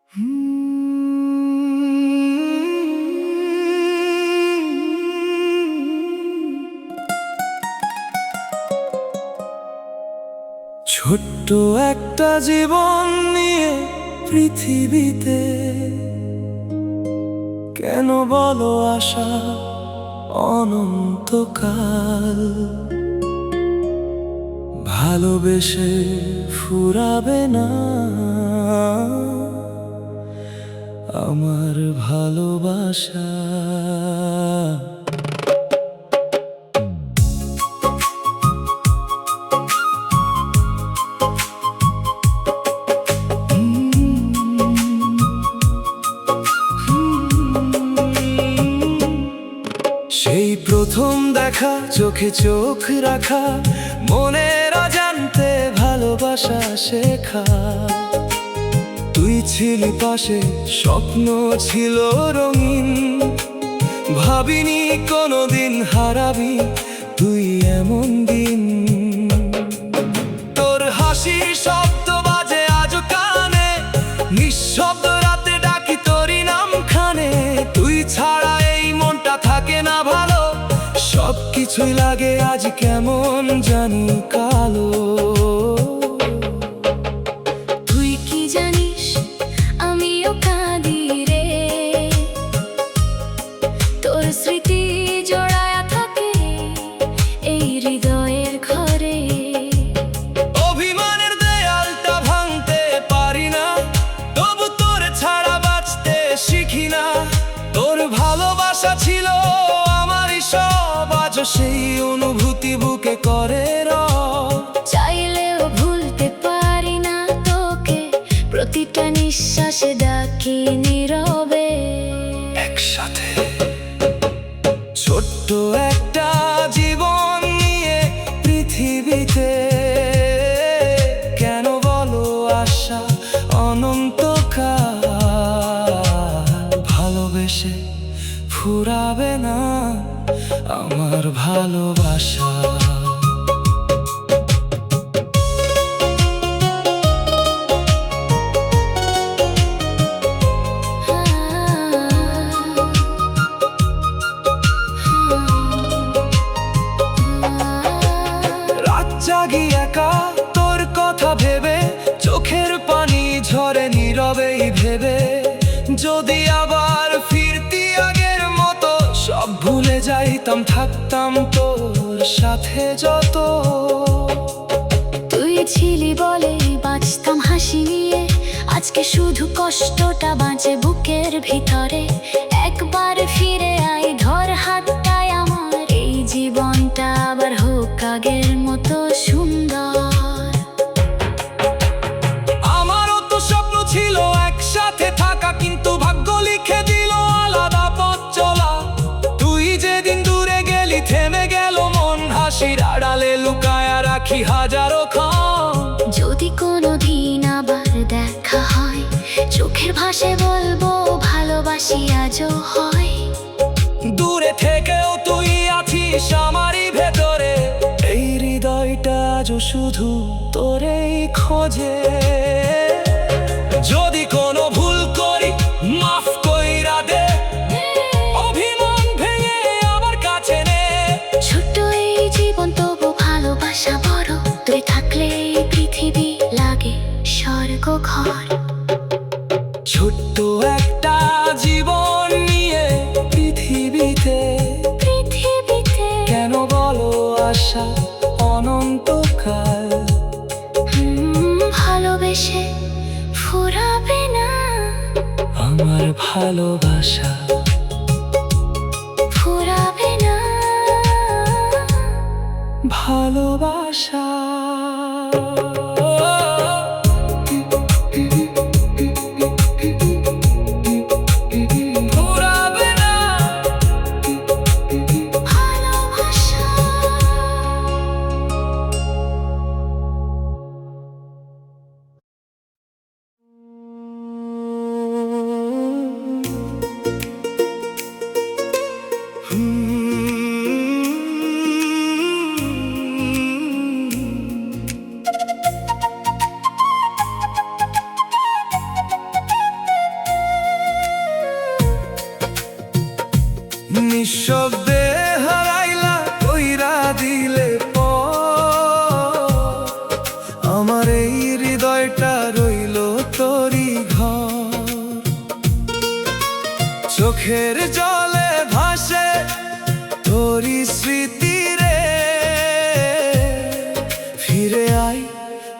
ছোট্ট একটা জীবন নিয়ে পৃথিবীতে কেন বলো আশা অনন্তকাল? ভালোবেসে ফুরাবে না আমার ভালোবাসা। সেই প্রথম দেখা, চোখে চোখ রাখা, মনের অজান্তে ভালোবাসা শেখা। তুই ছিলি পাশে, স্বপ্ন ছিল রঙিন, ভাবিনি কোনোদিন হারাবি তুই এমন দিন। তোর হাসির শব্দ বাজে আজও কানে, নিঃশব্দ রাতে ডাকি তোরই নাম খানে। তুই ছাড়া এই মনটা থাকে না ভালো, সবকিছুই লাগে আজ কেমন জানি কালো। তুই কি জানিস আমিও কাঁদি রে, তোর স্মৃতি জড়ায়া থাকে এই হৃদয়ের ঘরে। অভিমানের দেয়ালটা ভাঙতে পারি না, তবু তোর ছাড়া বাঁচতে শিখি না। তোর ভালোবাসা ছিল আমারই সব, আজ সেই অনুভূতি বুকে করে রব। চাইলেও ভুলতে পারি না তোকে, প্রতিটা নিঃশ্বাসে ডাকি নীরবে একসাথে। ছোট্ট একটা জীবন নিয়ে পৃথিবীতে কেন বলো আশা অনন্তকাল? ভালোবেসে ফুরাবে না আমার ভালোবাসা। রাত জাগি একা তোর কথা ভেবে, চোখের পানি ঝরে নীরবেই ভেবে। যদি আবার ফিরতি আগের মতো, সব ভুলে যাইতাম, থাকতাম তোর সাথে যত। তুই ছিলি বলে বাঁচতাম হাসি নিয়ে, আজকে শুধু কষ্টটা বাঁচে বুকের ভিতরে। একবার ফিরে আয়, ধর হাতটায় আমার, এই জীবনটা আবার হোক আগের মতো সুন্দর। আমারও তো স্বপ্ন ছিল একসাথে থাকা, কিন্তু ভাগ্য লিখে দিল আলাদা পথ চলা। তুই যেদিন দূরে গেলি থেমে গেল মন, হাসির আড়ালে লুকায়া রাখি হাজারো ক্ষণ। যদি কোনোদিন আবার দেখা হয়, চোখের ভাষায় বলবো ভালোবাসি আজও হয়। দূরে থেকেও তুই আছিস আমারই ভেতরে, এই হৃদয়টা আজও শুধু তোরেই খোঁজে। যদি কোনো ভুল করি মাফ কইরা দে, অভিমান ভেঙে আমার কাছে নে। ছোট্ট এই জীবন তবু ভালোবাসা বড়, তুই থাকলে এই পৃথিবী লাগে স্বর্গ ঘর। ছোট্ট একটা জীবন নিয়ে পৃথিবীতে কেন বলো আশা অনন্তকাল? ভালোবেসে ফুরাবে না আমার ভালোবাসা, ফুরাবে না ভালোবাসা। ফুরাবে না ভালোবাসা। হৃদয়টা রইল তোরই ঘর। চোখের জলে ভাসে তোরই স্মৃতি রে, ফিরে আয়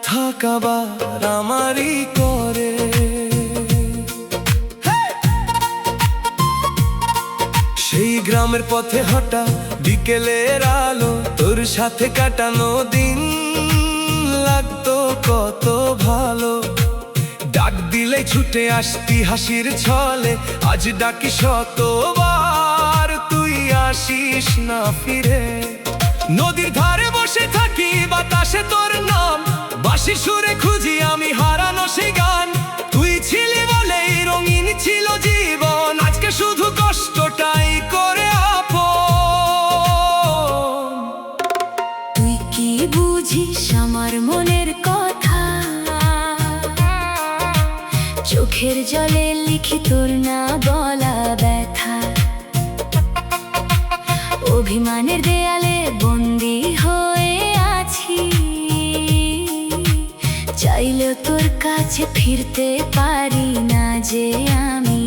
থাক আবার আমারই করে। সেই গ্রামের পথে হাঁটা বিকেলের আলো, তোর সাথে কাটানো দিন লাগতো কত ভালো। ডাক দিলে ছুটে আসতি হাসির ছলে, আজ ডাকি শতবার তুই আসিস না ফিরে। নদীর ধারে বসে থাকি বাতাসে তোর নাম, বাঁশির সুরে খুঁজি আমি হারানো সেই গান। তুই ছিলি বলেই রঙিন ছিল জীবন, আজকে শুধু কষ্টটাই করে আপন। তুই কি বুঝিস আমার মনের কথা, চোখের জলে লিখি তোর না বলা ব্যথা। অভিমানের দেয়ালে বন্দি হয়ে আছি, চাইলেও তোর কাছে ফিরতে পারি না যে আমি।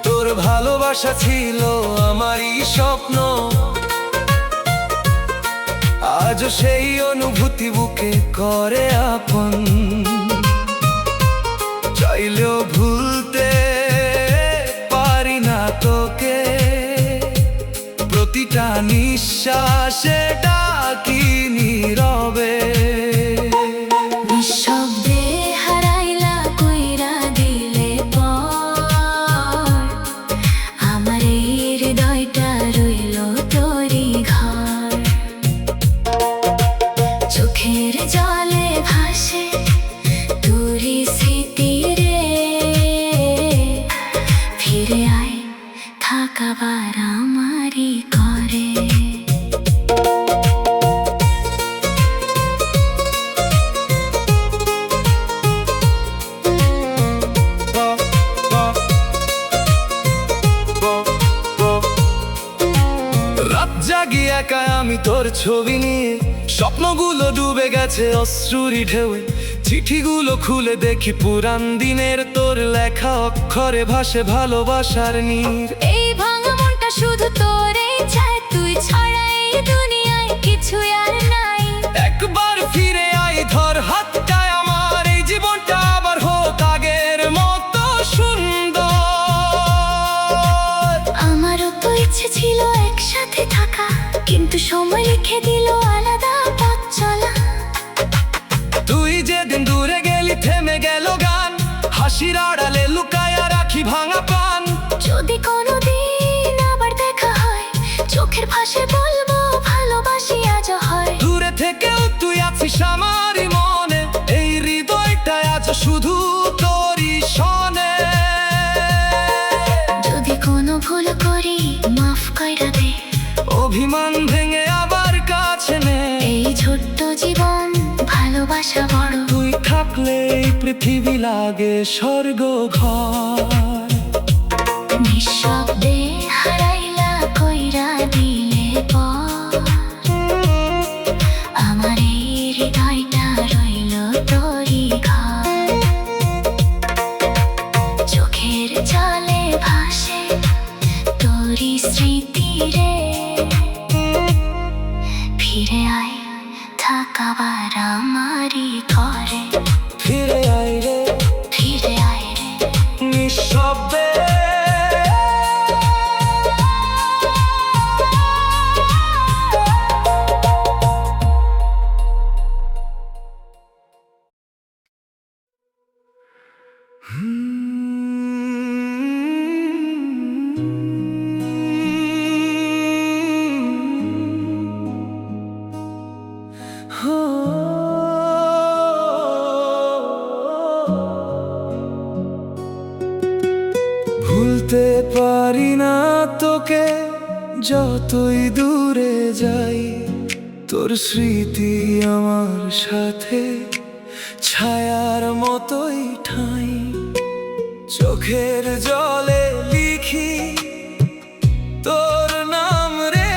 তোর ভালোবাসা ছিল আমারই স্বপ্ন, আজ সেই অনুভূতি বুকে করে আপন। চাইলেও ভুলতে পারি না তোকে, প্রতিটা নিঃশ্বাসে ডাকি নীরবে। নিঃশব্দে হারাইলা কইরা দিলে পর, আমার এই হৃদয়টা রইল তোরই ঘর। চোখের জলে ভাসে তোরই স্মৃতি রে, ফিরে আয় থাক আবার আমারই ঘরে। রাত জাগি একা আমি তোর ছবি নিয়ে, স্বপ্নগুলো ডুবে গেছে অশ্রুরি ঢেউয়ে। চিঠিগুলো খুলে দেখি পুরান দিনের তোর লেখা অক্ষরে ভাসে ভালোবাসার নীর। এই ভাঙা মনটা শুধু তোরে চায়, তুই ছাড়া এই দুনিয়ায় কিছু আর নাই। একবার ফিরে আই ধর হাতটায় আমার, এই জীবনটা আবার হোক আগের মতো সুন্দর। আমারও তো ইচ্ছে ছিল একসাথে থাকা, কিন্তু সময় রেখে দিল আলাদা পথ চলা। তুই যেদিন দূরে গেলি থেমে গেল গান, হাসির আড়ালে লুকায়া রাখি ভাঙা প্রাণ। যদি কোনোদিন আবার দেখা হয়, চোখের ভাষে বলবো ভালোবাসি আজ হয়। দূরে থেকেও তুই আছিস আমারই মনে, এই হৃদয়টা আজ শুধু তোরই শোনে। যদি কোনো ভুল করি মাফ কইরা দে, অভিমান ভেঙে আবার কাছে নে। এই ছোট্ট জীবন ভালোবাসা বড়, তুই থাকলে এই পৃথিবী লাগে স্বর্গ ঘর। নিঃশব্দে হারাইলা কইরা দিলে পর, আমার এই হৃদয়টা রইল তোরই ঘর। চোখের জলে ভাসে তোরই স্মৃতি রে, ফিরে আয় থাক আবার আমারই ঘরে। ফিরে আয় রে, ফিরে আয় রে, নিঃশব্দে। ভুলতে পারি না তোকে যতই দূরে যাই, তোর স্মৃতি আমার সাথে ছায়ার মতোই ঠাঁই। চোখের জলে লিখি তোর নাম রে,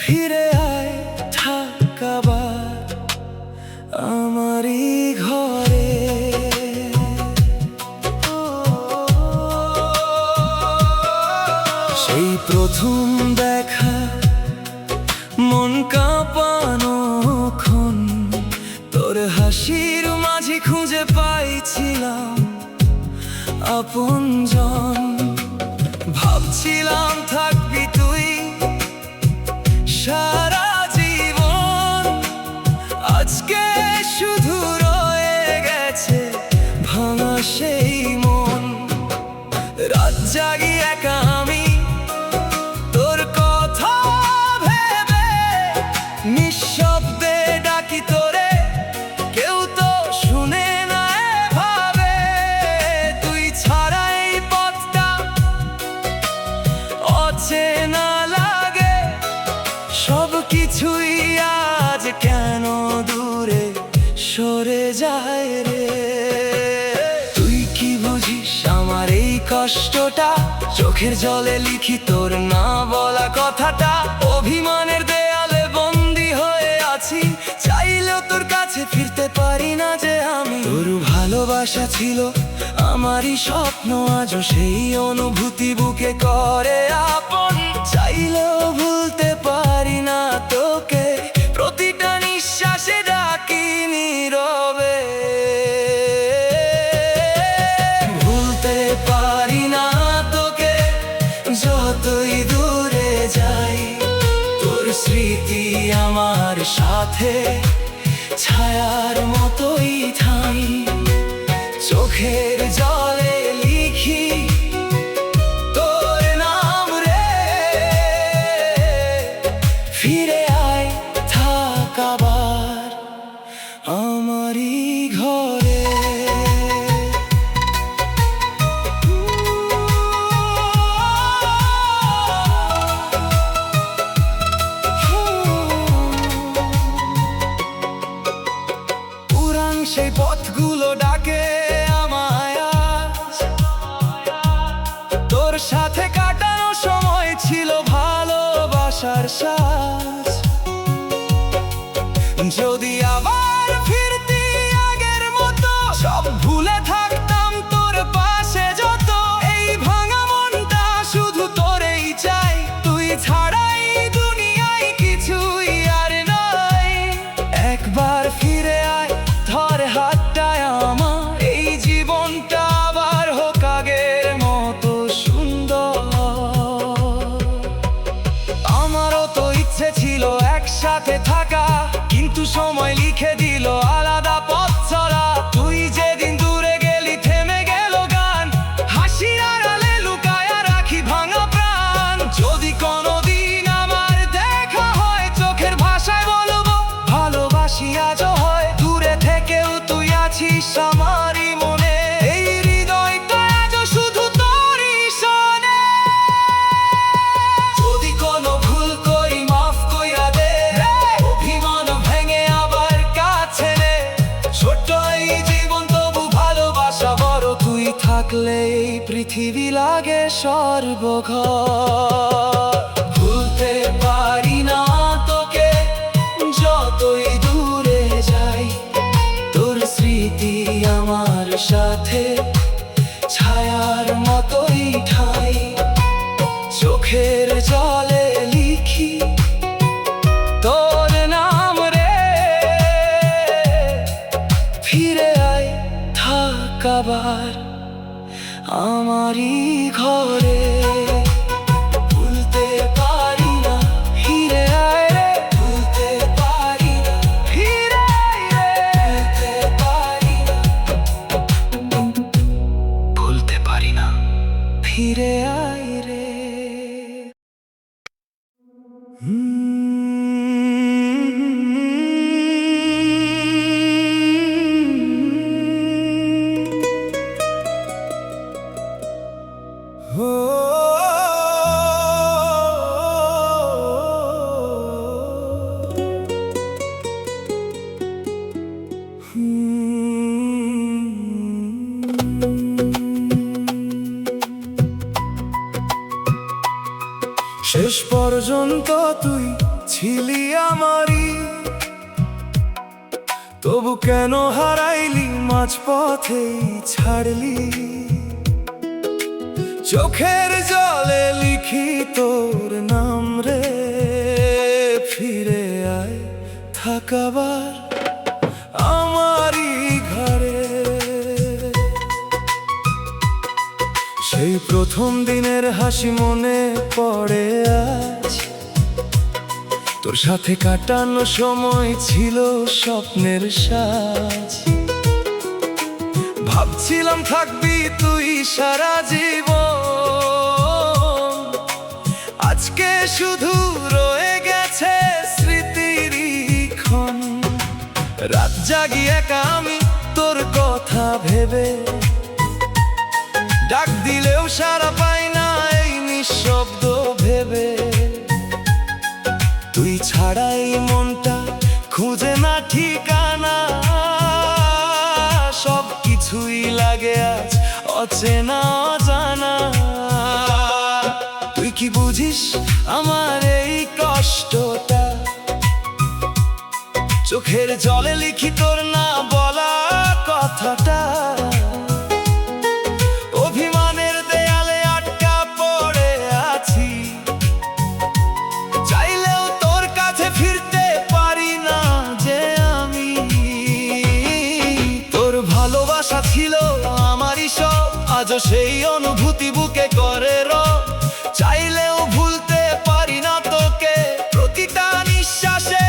ফিরে আয় থাক আবার তোর হাসির মাঝে খুঁজে পাইছিলাম আপনজন। ভাবছিলাম থাকবি তুই সারা জীবন, আজকে শুধু রয়ে গেছে ভাঙা সেই মন। রাত জাগি একা আমি তোর কথা ভেবে, নিঃশব্দে ডাকি তোরে, কেউ তো শুনে না এভাবে। তুই ছাড়া এই পথটা অচেনা লাগে, সব কিছুই আজ কেন দূরে সরে যায় রে। তুই কি বুঝিস আমার এই কষ্টটা, চোখের জলে লিখি তোর না বলা কথাটা। অভিমানের দেয়ালে বন্দি হয়ে আছি, চাইলেও তোর কাছে ফিরতে পারি না যে আমি। তোর ভালোবাসা ছিল আমারই স্বপ্ন, আজও সেই অনুভূতি বুকে করে আপন। চাইলেও ভুলতে পারি না তোকে, প্রতিটা নিঃশ্বাসে ডাকি নীরবে। ভুলতে পারি না তোকে যতই দূরে যাই, তোর স্মৃতি আমার সাথে ছায়ার মতোই ঠাই। চোখের জলে লিখি তোর নাম রে, ফিরে আয় থাক আবার আমারই ঘরে। পুরান সেই পথগুলো ডাকে আমায় আজ, তোর সাথে কাটানো সময় ছিল ভালোবাসার সাজ। যদি আবার ফিরতি আগের মতো, সব ভুলে থাকতাম তোর পাশে যত। এই ভাঙা মনটা শুধু তোরেই চাই, তুই ছাড়াই দুনিয়ায় কিছুই আর নাই। একবার ফিরে আয়, ধর হাতটায় আমার, এই জীবনটা আবার হোক আগের মতো সুন্দর। আমারও তো ইচ্ছে ছিল একসাথে থাকা, কিন্তু সময় লিখে দিল আলাদা পথ চলা। তুই যেদিন দূরে গেলি থেমে গেল গান, হাসির আড়ালে লুকায়া রাখি ভাঙা প্রাণ। যদি কোনোদিন আমার দেখা হয়, চোখের ভাষায় বলবো ভালোবাসি আজও হয়। দূরে থেকেও তুই আছিস আমারই মনে, এই হৃদয়টা আজও শুধু তোরই শোনে। যদি কোনো ভুল করি মাফ কইরা দে, অভিমান ভেঙে আবার কাছে নে। ছোট্ট এই জীবন তবু ভালোবাসা বড়, তুই থাকলে এই পৃথিবী লাগে স্বর্গঘর। ভুলতে পারি না তোকে যতই দূরে যাই, তোর স্মৃতি আমার সাথে ছায়ার মতোই ঠাই। চোখের জলে লিখি তোর নাম রে, ফিরে আয় থাক আবার আমারই ঘরে। ভুলতে পারি না, ফিরে আয় রে, ভুলতে পারি না, ফিরে আয় রে, ভুলতে পারি না, ভুলতে পারি না, ফিরে আয় রে। শেষ পর্যন্ত তুই ছিলি আমারই, তবু কেন হারাইলি মাঝপথেই ছাড়লি। চোখের জলে লিখি তোর নাম রে, ফিরে আয় থাক আবার সেই প্রথম দিনের হাসি মনে পড়ে আজ, তোর সাথে কাটানো সময় ছিল স্বপ্নের সাজ। ভাবছিলাম থাকবি তুই সারা জীবন, আজকে শুধু রয়ে গেছে স্মৃতির ক্ষণ। রাত জাগি একা আমি তোর কথা ভেবে, ডাক দিলেও সারা পাই না এই নিঃশব্দ ভেবে। তুই ছাড়া এই মনটা খুঁজে না ঠিকানা, সব কিছুই লাগে আজ অচেনা অজানা। তুই কি বুঝিস আমার এই কষ্টটা, চোখের জলে লিখি তোর না বলা কথাটা। অভিমানের দেয়ালে আটকা পড়ে আছি, চাইলেও তোর কাছে ফিরতে পারি না যে আমি। তোর ভালোবাসা ছিল আমারই সব, আজও সেই অনুভূতি বুকে করে রব। চাইলেও ভুলতে পারি না তোকে, প্রতিটা নিঃশ্বাসে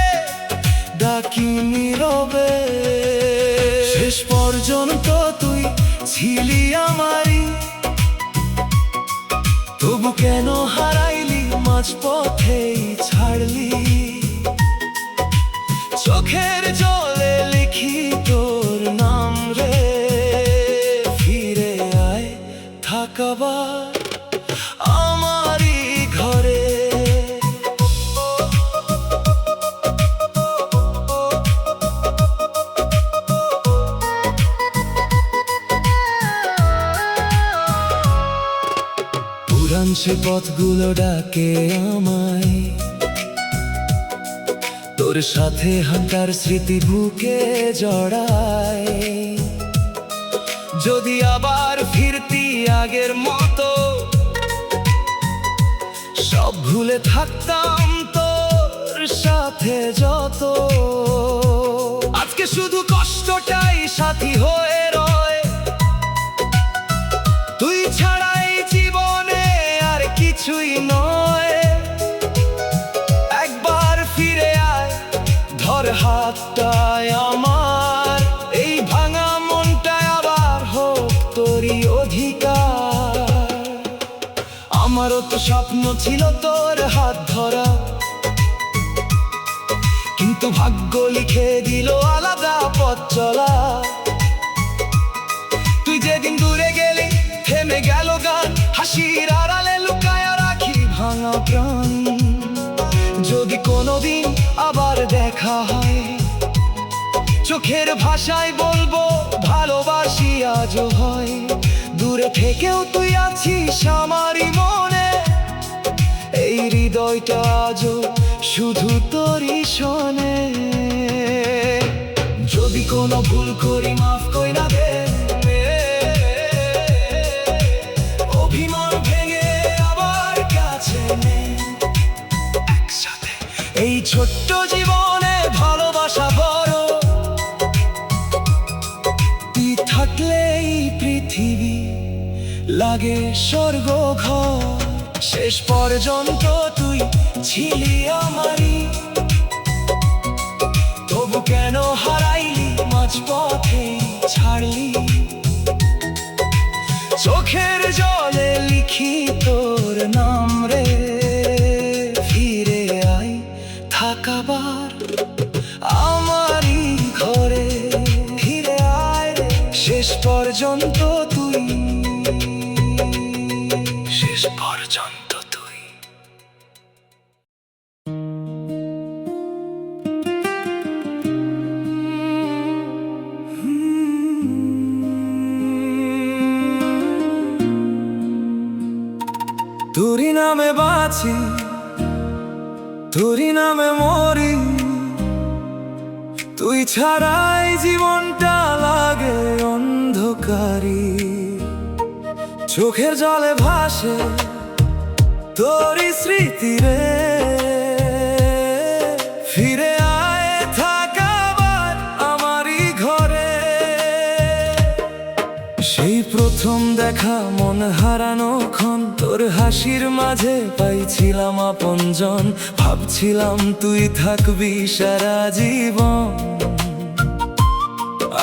ডাকি নীরবে। শেষ পর্যন্ত তুই ছিলি আমারই, তবু কেন হারাইলি মাঝপথেই ছাড়লি। চোখের জলে লিখি তোর নাম রে, ফিরে আয় থাকাবার আমারই ঘরে। পুরান সে পথগুলো ডাকে আমায়, তোর সাথে হাঁটার স্মৃতি বুকে জড়ায়। যদি আবার ফিরতি আগের মতো, সব ভুলে থাকতাম তোর সাথে যত। আজকে শুধু কষ্টটাই সাথী হয়ে রয়, তুই ছাড়াই জীবনে আর কিছুই নয়। একবার ফিরে আয়, ধর হাতটায় আমার, এই ভাঙা মনটায় আবার হোক তোরই অধিকার। আমারও তো স্বপ্ন ছিল তোর হাত ধরা, কিন্তু ভাগ্য লিখে দিল আলাদা পথ চলা। তুই যেদিন দূরে গেলি থেমে গেল গান, হাসির আড়ালে লুকায় রাখি ভাঙা প্রাণ। যদি কোনোদিন আবার দেখা হয়, চোখের ভাষায় বলবো ভালোবাসি আজও হয়। দূরে থেকেও তুই আছিস আমারই মনে, এই হৃদয়টা আজও শুধু তোরই শোনে। যদি কোনো ভুল করি মাফ কইরা দে, অভিমান ভেঙে আবার কাছে নে। একসাথে এই ছোট্ট জীবনে ভালোবাসা বড়, তুই থাকলে এই পৃথিবী লাগে স্বর্গ ঘর। শেষ পর্যন্ত তুই ছিলি আমারই, তবু কেন হারাইলি মাঝপথে ছাড়লি। চোখের জলে লিখি তোর নাম রে, ফিরে আয় থাকাবার আমারই ঘরে। ফিরে আয় রে, শেষ পর্যন্ত তুই, শেষ পর্যন্ত তুই। তোরই নামে বাঁচি, তোরই নামে মরি, তুই ছাড়াই জীবনটা লাগে অন্ধকারী। চোখের জলে ভাসে তোরই স্মৃতি রে, ফিরে আয় থাকাবার আমারই ঘরে। সেই প্রথম দেখা মন হারানো ক্ষণ, তোর হাসির মাঝে পাইছিলাম আপনজন। ভাবছিলাম তুই থাকবি সারা জীবন।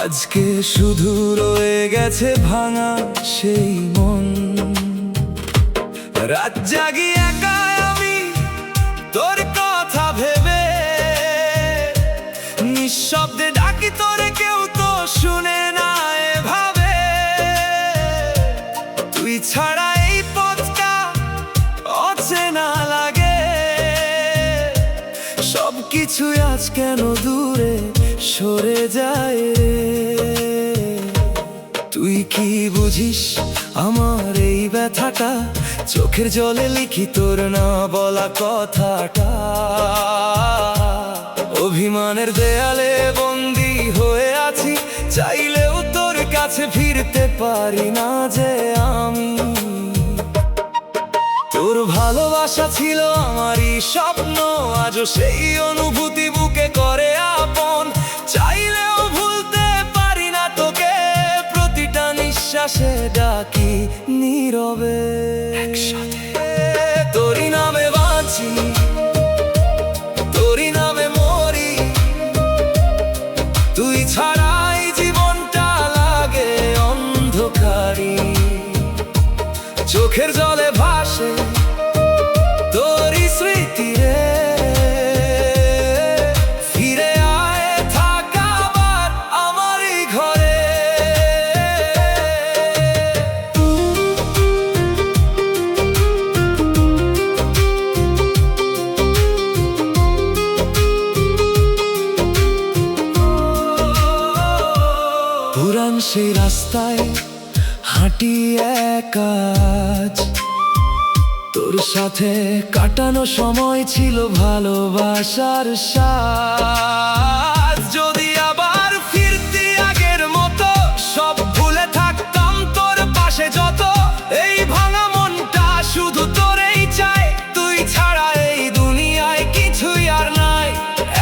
আজকে শুধু রয়ে গেছে ভাঙা সেই মন। রাত জাগি একা আমি তোর কথা ভেবে, নিঃশব্দে ডাকি তোরে, কেউ তো শুনে না এভাবে। তুই ছাড়া এই পথটা অচেনা লাগে, সবকিছুই আজ কেন দূরে সরে যায় রে। তুই কি বুঝিস আমার এই ব্যথাটা, চোখের জলে লিখি তোর না বলা কথাটা। অভিমানের দেয়ালে বন্দি হয়ে আছি, চাইলেও তোর কাছে ফিরতে পারি না যে আমি। তোর ভালোবাসা ছিল আমারই স্বপ্ন, আজও সেই অনুভূতি বুকে করে আপন। চাইলেও ভুলতে পারি না তোকে, প্রতিটা নিঃশ্বাসে ডাকি নীরবে। একসাথে তোরই নামে বাঁচি, তোরই নামে মরি। তুই ছাড়াই জীবনটা লাগে অন্ধকারী। চোখের জলে ভাসে তোরই স্মৃতি রে, ফিরে আয় থাক আবার আমারই ঘরে। পুরান সেই রাস্তায় হাঁটি একা আজ, তোর সাথে কাটানো সময় ছিল ভালোবাসার স্বাদ। যদি আবার ফিরতি আগের মতো, সব ভুলে থাকতাম তোর পাশে যত। এই ভাঙা মনটা শুধু তোরেই চাই, তুই ছাড়া এই দুনিয়ায় কিছুই আর নাই।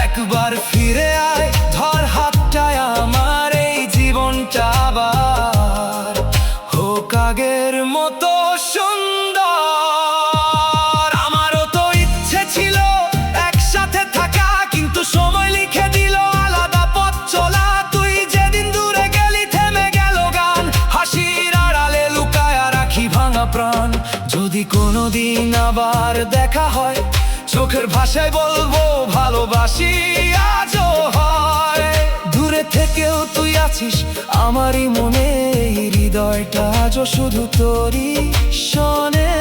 একবার ফিরে আয়, ধর হাতটায় আমার, এই জীবনটা আবার হোক আগের মতো সুন্দর। আমারও তো ইচ্ছে ছিল একসাথে থাকা, কিন্তু সময় লিখে দিল আলাদা পথ চলা। তুই যেদিন দূরে গেলি থেমে গেল গান, হাসির আড়ালে লুকায়া রাখি ভাঙা প্রাণ। যদি কোনোদিন আবার দেখা হয়, চোখের ভাষায় বলবো ভালোবাসি আজও হয়। দূরে থেকেও তুই আছিস আমারই মনে, এই হৃদয়টা আজও শুধু তোরই শোনে।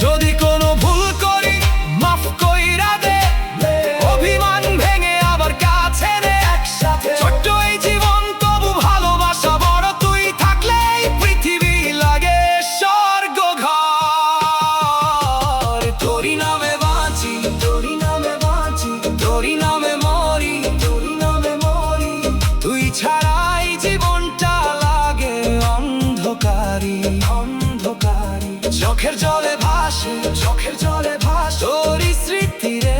যদি কোনো ভুল করি মাফ কইরা দে, অভিমান ভেঙে আবার কাছে নে। একসাথে ছোট্ট এই জীবন তবু ভালোবাসা বড়, তুই থাকলে এই পৃথিবী লাগে স্বর্গ ঘর। তোরই নামে বাঁচি, তোরই নামে বাঁচি, তোরই নামে মরি, তোরই নামে মরি। তুই ছাড়াই জীবনটা লাগে অন্ধকারী, অন্ধকারী। চোখের জলে ভাসে, চোখের জলে ভাসে তোরই স্মৃতি রে।